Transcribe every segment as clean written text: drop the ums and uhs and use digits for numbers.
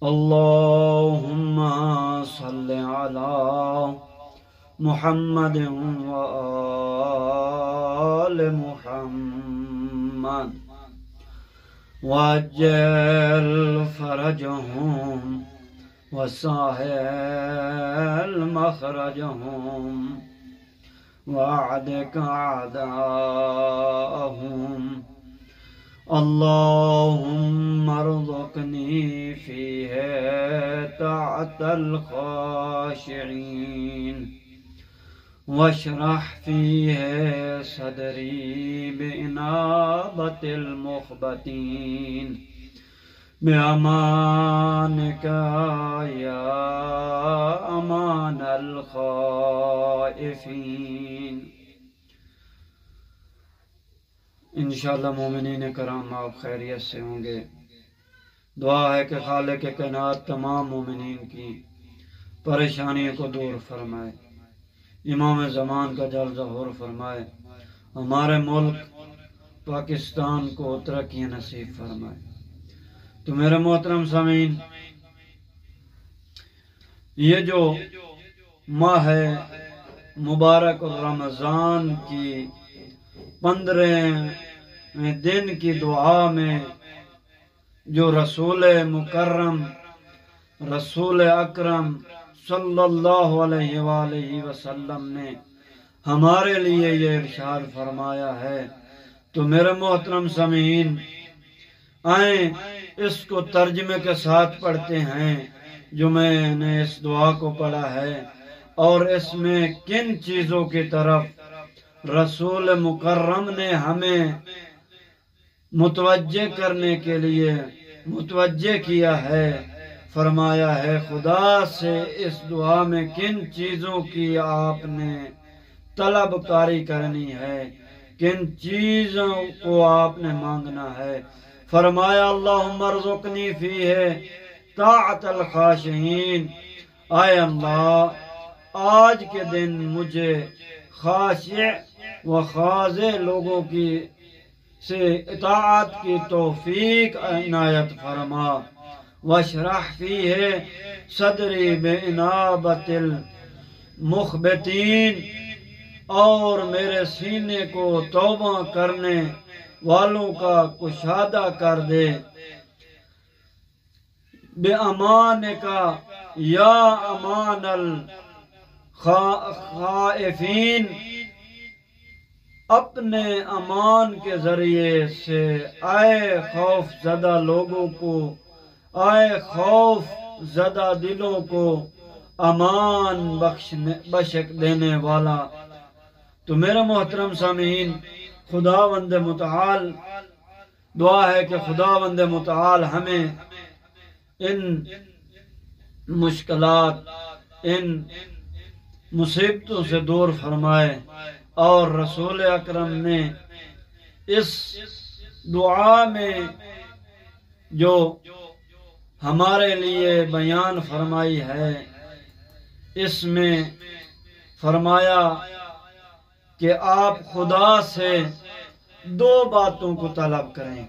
اللهم صل على محمد وآل محمد وعجل فرجهم وسهل مخرجهم وأعدك أعداءهم. اللهم ارزقني فيه طاعة الخاشعين واشرح فيه صدري بإنابة المخبتين بأمانك يا أمان الخائفين. انشاءاللہ مومنین کرام آپ خیریت سے ہوں گے. دعا ہے کہ خالق کائنات تمام مومنین کی پریشانیوں کو دور فرمائے، امام زمان کا جل ظہور فرمائے، ہمارے ملک پاکستان کو ترقی نصیب فرمائے. تو میرے محترم سامعین، یہ جو ماہ مبارک رمضان کی 15 دن کی دعا میں جو رسول مکرم رسول اکرم صلی اللہ علیہ وآلہ وسلم نے ہمارے لیے یہ ارشاد فرمایا ہے، تو میرے محترم سامعین آئیں اس کو ترجمے کے ساتھ پڑھتے ہیں جو میں نے اس دعا کو پڑھا ہے، اور اس میں کن چیزوں کی طرف رسول مکرم نے ہمیں متوجہ کرنے کے لیے متوجہ کیا ہے. فرمایا ہے خدا سے اس دعا میں کن چیزوں کی آپ نے طلب کاری کرنی ہے، کن چیزوں کو آپ نے مانگنا ہے. فرمایا اللہم ارزقنی فیہ طاعت الخاشعین، اے اللہ آج کے دن مجھے خاشع و خاضع لوگوں کی سے اطاعت کی توفیق عنایت فرما. واشرح فیہ صدری بانابۃ المخبتین، اور میرے سینے کو توبہ کرنے والوں کا کشادہ کر دے. بِأَمَانِكَ یا امان الخائفین، اپنے امان کے ذریعے سے اے خوف زدہ لوگوں کو، اے خوف زدہ دلوں کو امان بخش دینے والا. تو میرے محترم سامعین، خداوند متعال دعا ہے کہ خداوند متعال ہمیں ان مشکلات ان مصیبتوں سے دور فرمائے. اور رسول اکرم نے اس دعا میں جو ہمارے لیے بیان فرمائی ہے، اس میں فرمایا کہ آپ خدا سے 2 باتوں کو طلب کریں.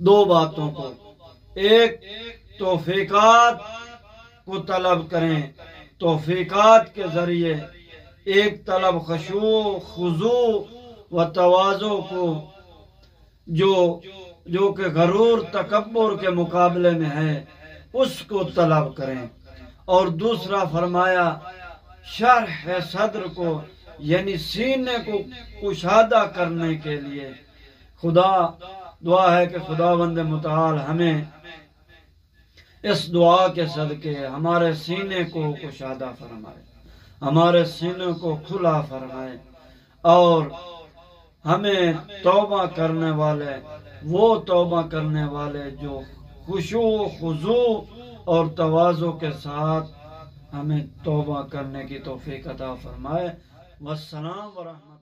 2 باتوں کو، ایک توفیقات کو طلب کریں، توفیقات کے ذریعے ایک طلب خشوع خضوع و تواضع کو جو کہ غرور تکبر کے مقابلے میں ہے، اس کو طلب کریں. اور دوسرا فرمایا شرح صدر کو، یعنی سینے کو کشادہ کرنے کے لیے. دعا ہے کہ خداوند متعال ہمیں اس دعا کے صدقے ہمارے سینے کو کشادہ فرمائے، ہمارے سینے کو کھلا فرمائے، اور ہمیں توبہ کرنے والے جو خشوع خضوع اور تواضع کے ساتھ ہمیں توبہ کرنے کی توفیق عطا فرمائے. والسلام ورحمۃ